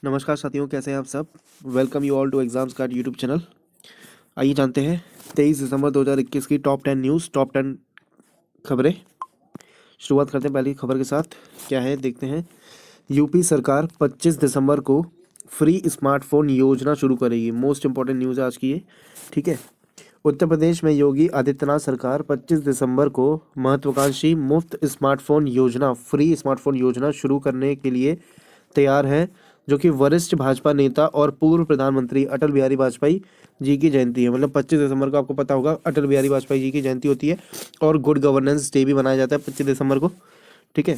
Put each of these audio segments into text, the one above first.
नमस्कार साथियों, कैसे हैं आप सब। Welcome you all to exams card YouTube channel. आइए जानते हैं 23 दिसंबर 2021 की टॉप 10 न्यूज़, टॉप 10 खबरें। शुरुआत करते हैं पहली खबर के साथ। क्या है देखते हैं। यूपी सरकार 25 दिसंबर को फ्री स्मार्टफोन योजना शुरू करेगी। मोस्ट इंपॉर्टेंट न्यूज़ है आज की ये, ठीक है। उत्तर प्रदेश में योगी आदित्यनाथ सरकार 25 दिसंबर को महत्वाकांक्षी मुफ्त स्मार्टफोन योजना, फ्री स्मार्टफोन योजना शुरू करने के लिए तैयार है, जो कि वरिष्ठ भाजपा नेता और पूर्व प्रधानमंत्री अटल बिहारी वाजपेयी जी की जयंती है। मतलब 25 दिसंबर को आपको पता होगा अटल बिहारी वाजपेयी जी की जयंती होती है और गुड गवर्नेंस डे भी मनाया जाता है 25 दिसंबर को, ठीक है।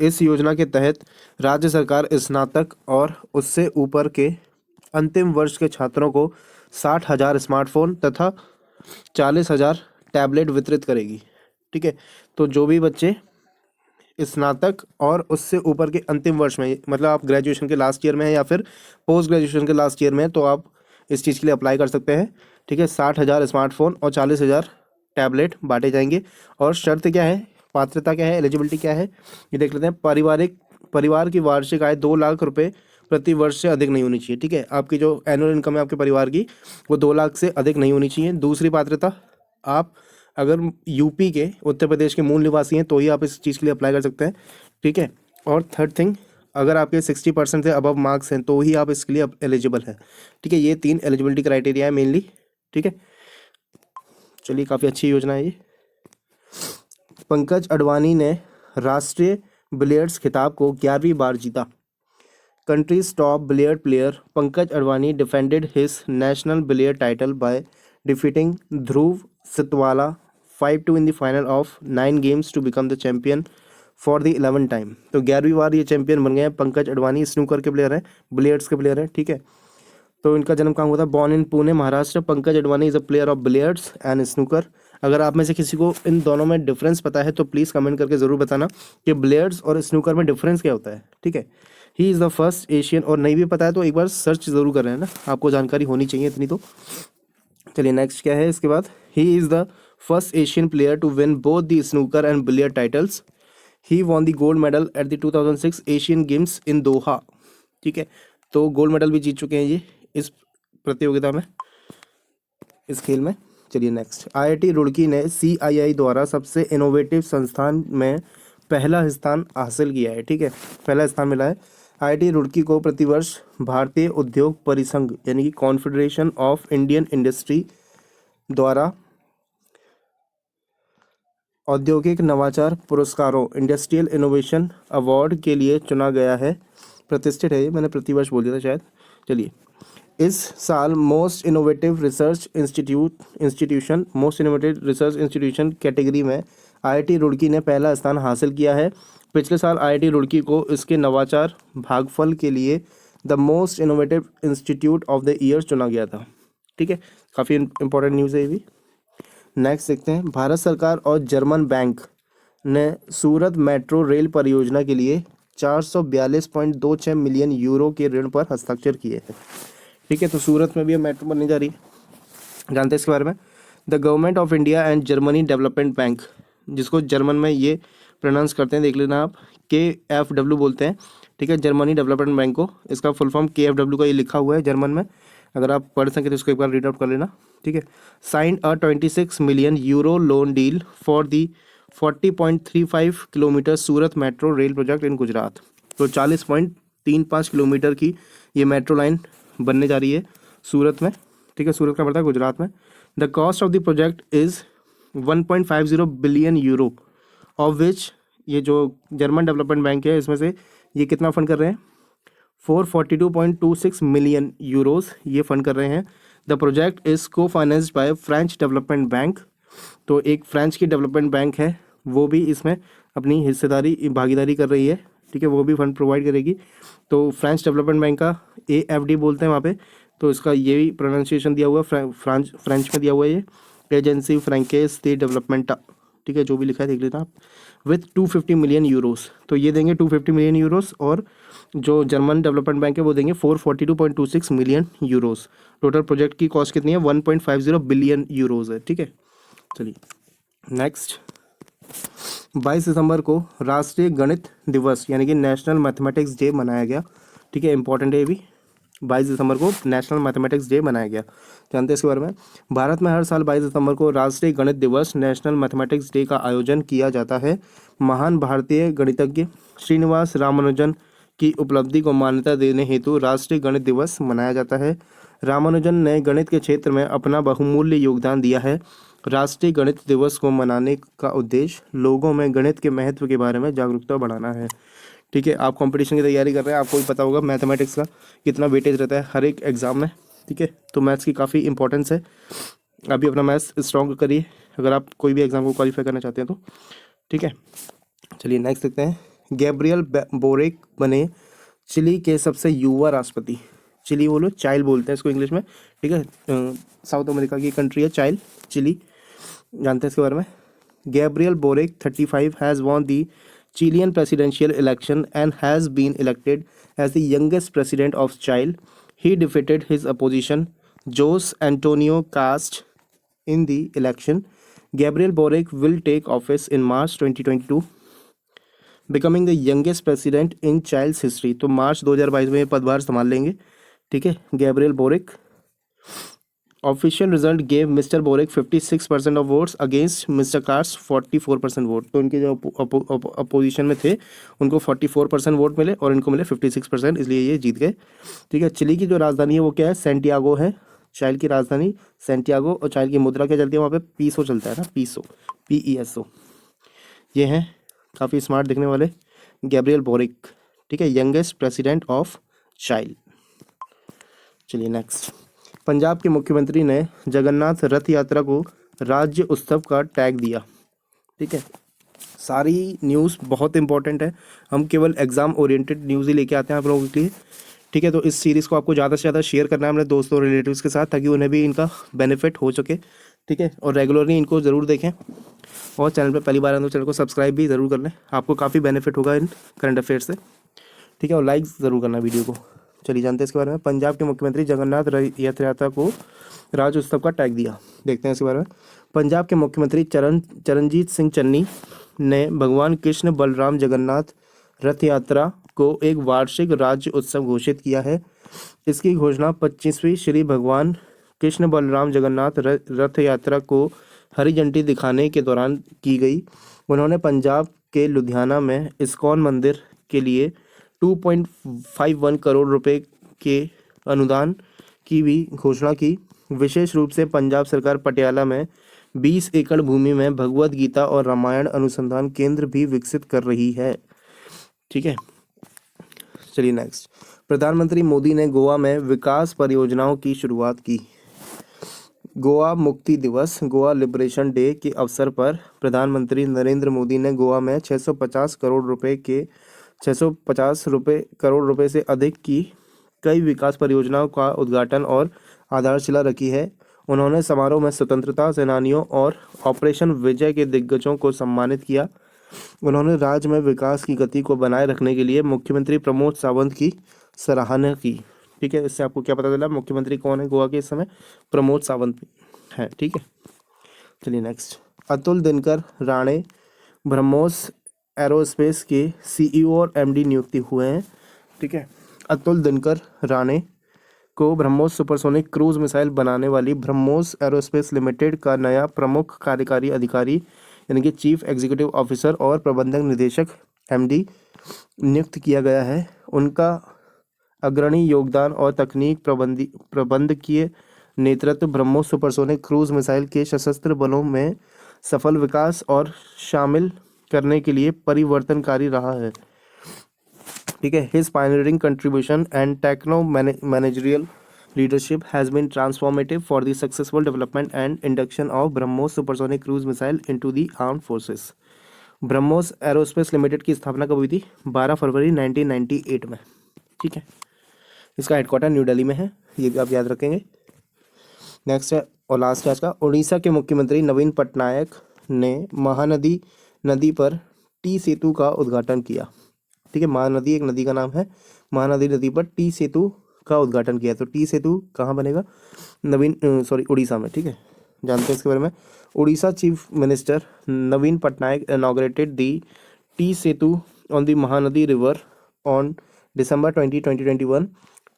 इस योजना के तहत राज्य सरकार स्नातक और उससे ऊपर के अंतिम वर्ष के छात्रों को 60,000 स्मार्टफोन तथा 40,000 टैबलेट वितरित करेगी, ठीक है। तो जो भी बच्चे स्नातक और उससे ऊपर के अंतिम वर्ष में, मतलब आप ग्रेजुएशन के लास्ट ईयर में हैं या फिर पोस्ट ग्रेजुएशन के लास्ट ईयर में हैं, तो आप इस चीज़ के लिए अप्लाई कर सकते हैं, ठीक है। 60,000 स्मार्टफोन और 40,000 टैबलेट बांटे जाएंगे। और शर्त क्या है, पात्रता क्या है, एलिजिबिलिटी क्या है, ये देख लेते हैं। परिवार की वार्षिक आय 2 लाख रुपए प्रति वर्ष से अधिक नहीं होनी चाहिए, ठीक है। आपकी जो एनुअल इनकम है आपके परिवार की, वो 2 लाख से अधिक नहीं होनी चाहिए। दूसरी पात्रता, आप अगर यूपी के, उत्तर प्रदेश के मूल निवासी हैं तो ही आप इस चीज़ के लिए अप्लाई कर सकते हैं, ठीक है। और थर्ड थिंग, अगर आपके 60% से अबव मार्क्स हैं तो ही आप इसके लिए एलिजिबल हैं, ठीक है। ये 3 एलिजिबिलिटी क्राइटेरिया है मेनली, ठीक है। चलिए, काफ़ी अच्छी योजना है ये। पंकज अडवाणी ने राष्ट्रीय बिलियर्ड्स खिताब को 11वीं बार जीता। Countries top billiard player Pankaj Advani defended his national billiard title by defeating Dhruv Sitwala 5-2 in the final of 9 games to become the champion for the 11th टाइम। तो 11वीं बार ये चैंपियन बन गए हैं पंकज अडवाणी। स्नूकर के प्लेयर हैं, बिलियर्ड्स के प्लेयर हैं, ठीक है। तो इनका जन्म कहाँ हुआ था, born in Pune Maharashtra. Pankaj Advani is a player of billiards and snooker. अगर आप में से किसी को इन दोनों में डिफरेंस पता है तो प्लीज़ कमेंट करके ज़रूर बताना कि बिलियर्ड्स और स्नूकर में डिफरेंस क्या होता है, ठीक है। ही इज़ द फर्स्ट एशियन, और नहीं भी पता है तो एक बार सर्च ज़रूर कर रहे हैं ना, आपको जानकारी होनी चाहिए इतनी तो। चलिए नेक्स्ट क्या है इसके बाद। He is the first Asian player to win both the snooker and billiard titles. He won the gold medal at the 2006 Asian games in Doha, ठीक है। तो गोल्ड मेडल भी जीत चुके हैं ये इस प्रतियोगिता में, इस खेल में। चलिए नेक्स्ट। आईआईटी रुड़की ने सीआईआई द्वारा सबसे इनोवेटिव संस्थान में पहला स्थान हासिल किया है, ठीक है। पहला स्थान मिला है। आईआईटी रुड़की को प्रतिवर्ष भारतीय उद्योग परिसंघ यानी कि कॉन्फेडरेशन ऑफ इंडियन इंडस्ट्री द्वारा औद्योगिक नवाचार पुरस्कारों, इंडस्ट्रियल इनोवेशन अवार्ड के लिए चुना गया है। प्रतिष्ठित है ये, मैंने प्रतिवर्ष बोल दिया था शायद। चलिए, इस साल most innovative research institution category में आईआईटी रुड़की ने पहला स्थान हासिल किया है। पिछले साल आईआईटी रुड़की को इसके नवाचार भागफल के लिए the most innovative institute of the year चुना गया था, ठीक है। काफ़ी इंपॉर्टेंट न्यूज़ है ये भी। नेक्स्ट देखते हैं। भारत सरकार और जर्मन बैंक ने सूरत मेट्रो रेल परियोजना के लिए 442.26 मिलियन यूरो के ऋण पर हस्ताक्षर किए हैं, ठीक है। तो सूरत में भी मेट्रो बनने जा रही है, जानते हैं इसके बारे में। The government of India and Germany development bank, जिसको जर्मन में ये प्रोनाउंस करते हैं, देख लेना आप, KFW बोलते हैं, ठीक है। जर्मनी डेवलपमेंट बैंक को, इसका फुल फॉर्म KFW का ये लिखा हुआ है जर्मन में। अगर आप पढ़ सकें तो इसको एक बार रीड आउट कर लेना, ठीक है। Sign a 26 million euro loan deal for the 40.35 kilometre Surat metro rail project in Gujarat. तो 40.35 किलोमीटर की ये मेट्रो लाइन बनने जा रही है सूरत में, ठीक है। सूरत का पड़ता है गुजरात में। The cost of the project is 1.50 billion euro, of which, ये जो जर्मन डेवलपमेंट बैंक है इसमें से ये कितना फंड कर रहे हैं, 442.26 मिलियन यूरोस ये फंड कर रहे हैं। द प्रोजेक्ट इज़ को financed by French development bank. तो एक फ्रेंच की डेवलपमेंट बैंक है, वो भी इसमें अपनी हिस्सेदारी भागीदारी कर रही है, ठीक है। वो भी फंड प्रोवाइड करेगी। तो फ्रेंच डेवलपमेंट बैंक का AFD बोलते हैं वहाँ पे। तो इसका ये भी प्रोनाउंसिएशन दिया हुआ है, फ्रेंच में दिया हुआ है ये, एजेंसी फ्रेंकेस दे डेवलपमेंटा, ठीक है। जो भी लिखा है देख लेना आप। विथ 250 मिलियन यूरोस, तो ये देंगे 250 मिलियन यूरोस, और जो जर्मन डेवलपमेंट बैंक है वो देंगे 442.26 मिलियन यूरोस। टोटल प्रोजेक्ट की कॉस्ट कितनी है, 1.50 बिलियन यूरोस है, ठीक है। चलिए नेक्स्ट। 22 दिसंबर को राष्ट्रीय गणित दिवस यानी कि नेशनल मैथमेटिक्स डे मनाया गया, ठीक है, इंपॉर्टेंट है ये भी। 22 दिसंबर को नेशनल मैथमेटिक्स डे मनाया गया, जानते हैं इसके बारे में। भारत में हर साल 22 दिसंबर को राष्ट्रीय गणित दिवस नेशनल मैथमेटिक्स डे का आयोजन किया जाता है। महान भारतीय गणितज्ञ श्रीनिवास रामानुजन की उपलब्धि को मान्यता देने हेतु राष्ट्रीय गणित दिवस मनाया जाता है। रामानुजन ने गणित के क्षेत्र में अपना बहुमूल्य योगदान दिया है। राष्ट्रीय गणित दिवस को मनाने का उद्देश्य लोगों में गणित के महत्व के बारे में जागरूकता बढ़ाना है। ठीक है, आप कंपटीशन की तैयारी कर रहे हैं, आपको भी पता होगा मैथमेटिक्स का कितना वेटेज रहता है हर एक एग्जाम में। ठीक है, तो मैथ्स की काफ़ी इंपॉर्टेंस है, अभी अपना मैथ्स स्ट्रॉन्ग करिए अगर आप कोई भी एग्जाम को क्वालिफाई करना चाहते हैं तो। ठीक है, चलिए नेक्स्ट देखते हैं। गैब्रियल बोरेक बने चिली के सबसे युवा राष्ट्रपति। चिली बोलो, चाइल बोलते हैं इसको इंग्लिश में। ठीक है, साउथ अमेरिका की कंट्री है चाइल, चिली, जानते हैं इसके बारे में। Gabriel Boric 35 has won the Chilean presidential election and has been elected as the youngest president of Chile. He defeated his opposition, Jose Antonio Cast, in the election. Gabriel Boric will take office in March 2022, becoming the youngest president in Chile's history. तो मार्च 2022 में ये पदभार संभाल लेंगे। ठीक है, Gabriel Boric. Official result gave mister Boric 56% of votes against mister Kast 44% vote. तो इनके जो अपोजिशन में थे उनको 44% वोट मिले और इनको मिले 56%, इसलिए ये जीत गए। ठीक है, चिली की जो राजधानी है वो क्या है, सैंटियागो है। चाइल की राजधानी सैंटियागो, और चाइल की मुद्रा क्या चलती है वहाँ पे, पीसो चलता है ना, पीसो, PESO। ये हैं काफ़ी स्मार्ट दिखने वाले गैब्रियल बोरिक। ठीक है, यंगेस्ट प्रेसिडेंट ऑफ चाइल। चलिए नेक्स्ट। पंजाब के मुख्यमंत्री ने जगन्नाथ रथ यात्रा को राज्य उत्सव का टैग दिया। ठीक है, सारी न्यूज़ बहुत इंपॉर्टेंट है, हम केवल एग्जाम ओरिएंटेड न्यूज़ ही लेके आते हैं आप लोगों के लिए। ठीक है, तो इस सीरीज़ को आपको ज़्यादा से ज़्यादा शेयर करना है अपने दोस्तों और रिलेटिव्स के साथ, ताकि उन्हें भी इनका बेनिफिट हो सके। ठीक है, और रेगुलरली इनको ज़रूर देखें, और चैनल पर पहली बार आए तो चैनल को सब्सक्राइब भी ज़रूर कर लें, आपको काफ़ी बेनिफिट होगा इन करंट अफेयर्स से। ठीक है, और लाइक ज़रूर करना वीडियो को। चलिए जानते हैं इसके बारे में। पंजाब के मुख्यमंत्री जगन्नाथ रथ यात्रा को राज्य उत्सव का टैग दिया, देखते हैं इसके बारे में। पंजाब के मुख्यमंत्री चरणजीत सिंह चन्नी ने भगवान कृष्ण बलराम जगन्नाथ रथ यात्रा को एक वार्षिक राज्य उत्सव घोषित किया है। इसकी घोषणा 25वीं श्री भगवान कृष्ण बलराम जगन्नाथ रथ यात्रा को हरी झंडी दिखाने के दौरान की गई। उन्होंने पंजाब के लुधियाना में इस्कॉन मंदिर के लिए 2.51 करोड़ रुपए के अनुदान की भी घोषणा की। विशेष रूप से पंजाब सरकार पटियाला में 20 एकड़ भूमि में भगवद गीता और रामायण अनुसंधान केंद्र भी विकसित कर रही है। ठीक है, चलिए नेक्स्ट। प्रधानमंत्री मोदी ने गोवा में विकास परियोजनाओं की शुरुआत की। गोवा मुक्ति दिवस, गोवा लिबरेशन डे के अवसर पर प्रधानमंत्री नरेंद्र मोदी ने गोवा में 650 करोड़ रुपए से अधिक की कई विकास परियोजनाओं का उद्घाटन और आधारशिला रखी है। उन्होंने समारोह में स्वतंत्रता सेनानियों और ऑपरेशन विजय के दिग्गजों को सम्मानित किया। उन्होंने राज्य में विकास की गति को बनाए रखने के लिए मुख्यमंत्री प्रमोद सावंत की सराहना की। ठीक है, इससे आपको क्या पता चला मुख्यमंत्री कौन है गोवा के इस समय, प्रमोद सावंत है। ठीक है, चलिए नेक्स्ट। अतुल दिनकर राणे ब्रह्मोस एरोस्पेस के CEO और MD नियुक्ति हुए हैं। ठीक है, अतुल दिनकर राणे को ब्रह्मोस सुपरसोनिक क्रूज मिसाइल बनाने वाली ब्रह्मोस एरोस्पेस लिमिटेड का नया प्रमुख कार्यकारी अधिकारी यानी कि चीफ एग्जीक्यूटिव ऑफिसर और प्रबंधक निदेशक MD नियुक्त किया गया है। उनका अग्रणी योगदान और तकनीक प्रबंधकीय नेतृत्व ब्रह्मोस सुपरसोनिक क्रूज मिसाइल के सशस्त्र बलों में सफल विकास और शामिल करने के लिए परिवर्तनकारी रहा है। ठीक है, his pioneering contribution and techno managerial leadership has been transformative for the successful development and induction of BrahMos supersonic cruise missile into the armed forces. BrahMos aerospace limited की स्थापना कब हुई थी, 12 फरवरी 1998 में। ठीक है, इसका हेडक्वार्टर न्यू दिल्ली में है, ये भी आप याद रखेंगे। नेक्स्ट है और लास्ट है आज का। उड़ीसा के मुख्यमंत्री नवीन पटनायक ने महानदी नदी पर टी सेतु का उद्घाटन किया। ठीक है, महानदी एक नदी का नाम है, महानदी नदी पर टी सेतु का उद्घाटन किया। तो टी सेतु कहाँ बनेगा, उड़ीसा में। ठीक है, जानते हैं इसके बारे में। Orissa chief minister Naveen Patnaik inaugurated the T Setu on the Mahanadi river on December 2021.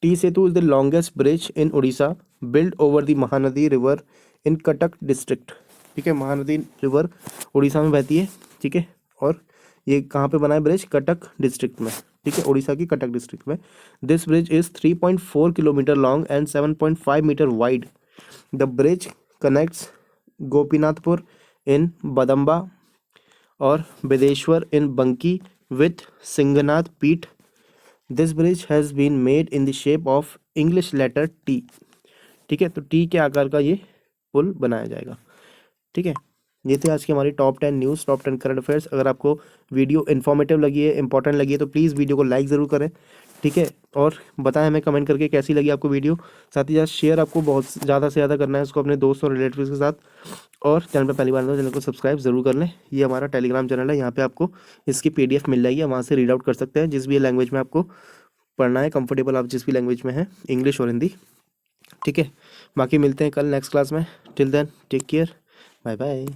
T Setu is the longest bridge in Odisha, built over the Mahanadi River in Cuttack district. ठीक है, महानदी रिवर उड़ीसा में बहती है, ठीक है, और ये कहाँ पे बना है ब्रिज? कटक डिस्ट्रिक्ट में, ठीक है, उड़ीसा की कटक डिस्ट्रिक्ट में. This bridge is 3.4 kilometre long and 7.5 metre wide. The bridge connects Gopinathpur in Badamba और Bedeshwar in Banki with Singhnath Peeth. This bridge has been made in the shape of English letter T. ठीक है, तो टी के आकार का ये पुल बनाया जाएगा. ठीक है, ये थे आज की हमारी top 10 news, top 10 current affairs. अगर आपको वीडियो इन्फॉर्मेटिव लगी है, इंपॉर्टेंट लगी है, तो प्लीज़ वीडियो को लाइक ज़रूर करें. ठीक है, और बताएं हमें कमेंट करके कैसी लगी आपको वीडियो. साथ ही साथ शेयर आपको बहुत ज़्यादा से ज़्यादा करना है इसको अपने दोस्तों और रिलेटिव्स के साथ. और चैनल पर पहली बार तो चैनल को सब्सक्राइब ज़रूर कर लें. ये हमारा टेलीग्राम चैनल है, यहाँ पे आपको इसकी PDF मिल जाएगी, वहाँ से रीड आउट कर सकते हैं जिस भी लैंग्वेज में आपको पढ़ना है, कंफर्टेबल आप जिस भी लैंग्वेज में है, इंग्लिश और हिंदी. ठीक है, बाकी मिलते हैं कल नेक्स्ट क्लास में. Till then take care, bye bye.